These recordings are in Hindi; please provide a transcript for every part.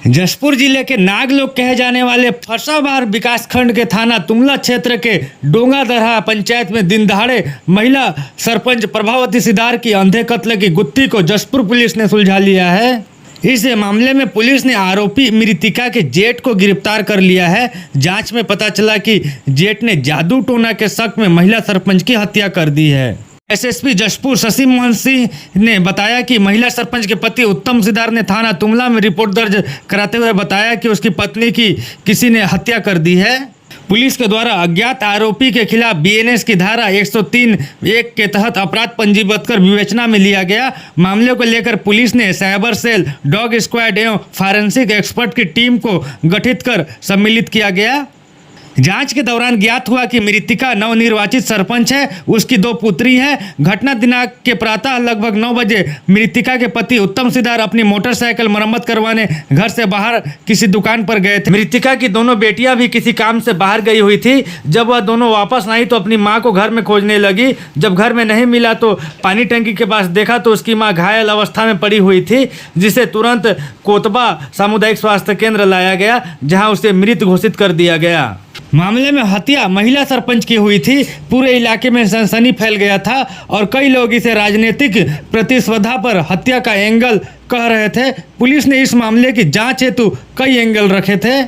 जशपुर जिले के नागलोक कहे जाने वाले फरसाबार विकासखंड के थाना तुमला क्षेत्र के डोंगादरहा पंचायत में दिन दहाड़े महिला सरपंच प्रभावती सिदार की अंधे कत्ल की गुत्थी को जशपुर पुलिस ने सुलझा लिया है। इस मामले में पुलिस ने आरोपी मृतिका के जेठ को गिरफ्तार कर लिया है। जांच में पता चला कि जेठ ने जादू टोना के शक में महिला सरपंच की हत्या कर दी है। एसएसपी जशपुर शशि मोहन सिंह ने बताया कि महिला सरपंच के पति उत्तम सिदार ने थाना तुमला में रिपोर्ट दर्ज कराते हुए बताया कि उसकी पत्नी की किसी ने हत्या कर दी है। पुलिस के द्वारा अज्ञात आरोपी के खिलाफ बीएनएस की धारा 103(1) के तहत अपराध पंजीबद्ध कर विवेचना में लिया गया। मामले को लेकर पुलिस ने साइबर सेल, डॉग स्क्वाड एवं फॉरेंसिक एक्सपर्ट की टीम को गठित कर सम्मिलित किया गया। जांच के दौरान ज्ञात हुआ कि मृतिका नवनिर्वाचित सरपंच है। उसकी 2 पुत्री हैं। घटना दिनांक के प्रातः लगभग 9 बजे मृतिका के पति उत्तम सिदार अपनी मोटरसाइकिल मरम्मत करवाने घर से बाहर किसी दुकान पर गए थे। मृतिका की दोनों बेटियां भी किसी काम से बाहर गई हुई थी। जब वह दोनों वापस आई तो अपनी मां को घर में खोजने लगी। जब घर में नहीं मिला तो पानी टंकी के पास देखा तो उसकी मां घायल अवस्था में पड़ी हुई थी, जिसे तुरंत कोतबा सामुदायिक स्वास्थ्य केंद्र लाया गया, जहाँ उसे मृत घोषित कर दिया गया। मामले में हत्या महिला सरपंच की हुई थी। पूरे इलाके में सनसनी फैल गया था और कई लोग इसे राजनीतिक प्रतिस्पर्धा पर हत्या का एंगल कह रहे थे। पुलिस ने इस मामले की जांच हेतु कई एंगल रखे थे।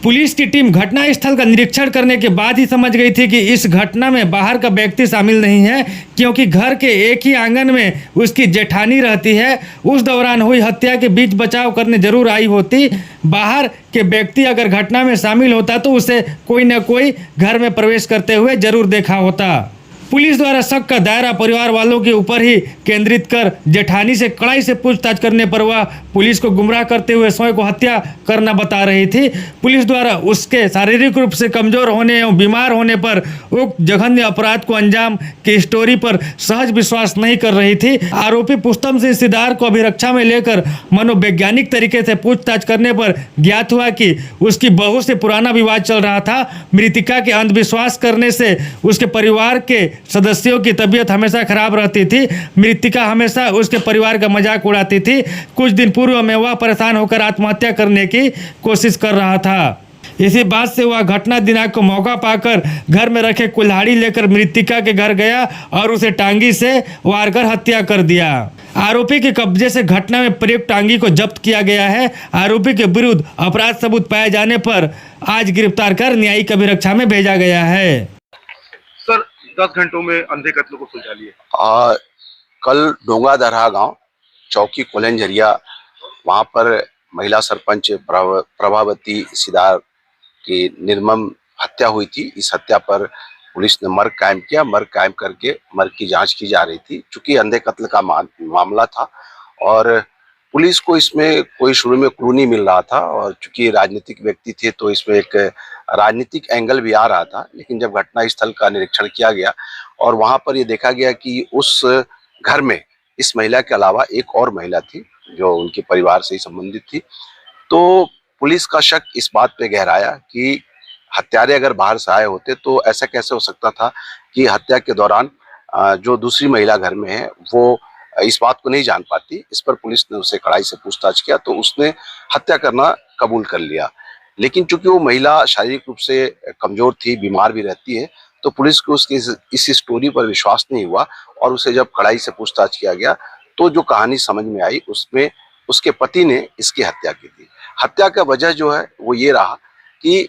पुलिस की टीम घटनास्थल का निरीक्षण करने के बाद ही समझ गई थी कि इस घटना में बाहर का व्यक्ति शामिल नहीं है, क्योंकि घर के एक ही आंगन में उसकी जेठानी रहती है। उस दौरान हुई हत्या के बीच बचाव करने जरूर आई होती। बाहर के व्यक्ति अगर घटना में शामिल होता तो उसे कोई न कोई घर में प्रवेश करते हुए जरूर देखा होता। पुलिस द्वारा शक का दायरा परिवार वालों के ऊपर ही केंद्रित कर जेठानी से कड़ाई से पूछताछ करने पर वह पुलिस को गुमराह करते हुए स्वयं को हत्या करना बता रही थी। पुलिस द्वारा उसके शारीरिक रूप से कमजोर होने एवं बीमार होने पर उक्त जघन्य अपराध को अंजाम की स्टोरी पर सहज विश्वास नहीं कर रही थी। आरोपी उत्तम सिंह सिदार को अभिरक्षा में लेकर मनोवैज्ञानिक तरीके से पूछताछ करने पर ज्ञात हुआ कि उसकी बहू से पुराना विवाद चल रहा था। मृतिका के अंधविश्वास करने से उसके परिवार के सदस्यों की तबीयत हमेशा खराब रहती थी। मृतिका हमेशा उसके परिवार का मजाक उड़ाती थी। कुछ दिन पूर्व में वह परेशान होकर आत्महत्या करने की कोशिश कर रहा था। इसी बात से वह घटना दिनांक को मौका पाकर घर में रखे कुल्हाड़ी लेकर मृतिका के घर गया और उसे टांगी से वार कर हत्या कर दिया। आरोपी के कब्जे से घटना में प्रयुक्त टांगी को जब्त किया गया है। आरोपी के विरुद्ध अपराध सबूत पाए जाने पर आज गिरफ्तार कर न्यायिक अभिरक्षा में भेजा गया है। 10 घंटों में अंधे कत्ल को सुलझा लिया। कल डोंगादरहा गांव चौकी कोलंजरिया वहां पर महिला सरपंच प्रभावती सिदार की निर्मम हत्या हुई थी। इस हत्या पर पुलिस ने मर्ग कायम किया। मर्ग कायम करके मर्ग की जांच की जा रही थी। चूंकि अंधे कत्ल का मामला था और पुलिस को इसमें कोई शुरू में क्लू नहीं मिल रहा था, और चूंकि राजनीतिक व्यक्ति थे तो इसमें एक राजनीतिक एंगल भी आ रहा था। लेकिन जब घटना स्थल का निरीक्षण किया गया और वहां पर ये देखा गया कि उस घर में इस महिला के अलावा एक और महिला थी जो उनके परिवार से ही संबंधित थी, तो पुलिस का शक इस बात पे गहराया कि हत्यारे अगर बाहर से आए होते तो ऐसा कैसे हो सकता था कि हत्या के दौरान जो दूसरी महिला घर में है वो इस बात को नहीं जान पाती। इस पर पुलिस ने उससे कड़ाई से पूछताछ किया तो उसने हत्या करना कबूल कर लिया। लेकिन चूंकि वो महिला शारीरिक रूप से कमजोर थी, बीमार भी रहती है, तो पुलिस को उसकी इस स्टोरी पर विश्वास नहीं हुआ और उसे जब कड़ाई से पूछताछ किया गया तो जो कहानी समझ में आई उसमें उसके पति ने इसकी हत्या की थी। हत्या का वजह जो है वो ये रहा कि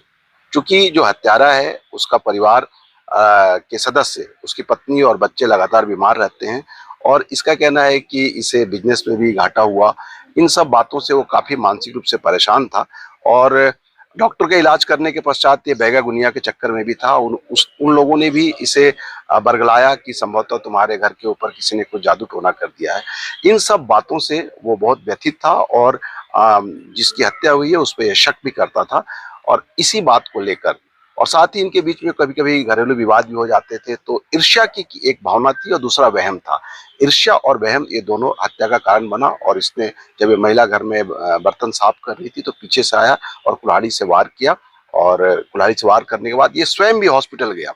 चूंकि जो हत्यारा है उसका परिवार के सदस्य, उसकी पत्नी और बच्चे लगातार बीमार रहते हैं और इसका कहना है कि इसे बिजनेस में भी घाटा हुआ। इन सब बातों से वो काफी मानसिक रूप से परेशान था और डॉक्टर का इलाज करने के पश्चात ये बैगा गुनिया के चक्कर में भी था। उन लोगों ने भी इसे बरगलाया कि संभवतः तुम्हारे घर के ऊपर किसी ने कुछ जादू टोना कर दिया है। इन सब बातों से वो बहुत व्यथित था और जिसकी हत्या हुई है उस पर शक भी करता था। और इसी बात को लेकर और साथ ही इनके बीच में कभी कभी घरेलू विवाद भी हो जाते थे, तो ईर्ष्या की एक भावना थी और दूसरा वहम था। ईर्ष्या और वहम ये दोनों हत्या का कारण बना और इसने जब ये महिला घर में बर्तन साफ कर रही थी तो पीछे से आया और कुल्हाड़ी से वार किया और कुल्हाड़ी से वार करने के बाद ये स्वयं भी हॉस्पिटल गया।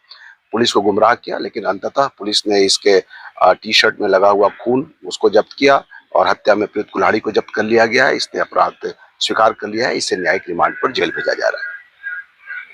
पुलिस को गुमराह किया, लेकिन अंततः पुलिस ने इसके टी शर्ट में लगा हुआ खून उसको जब्त किया और हत्या में प्रयुक्त कुल्हाड़ी को जब्त कर लिया गया है। इसने अपराध स्वीकार कर लिया है। इसे न्यायिक रिमांड पर जेल भेजा जा रहा है।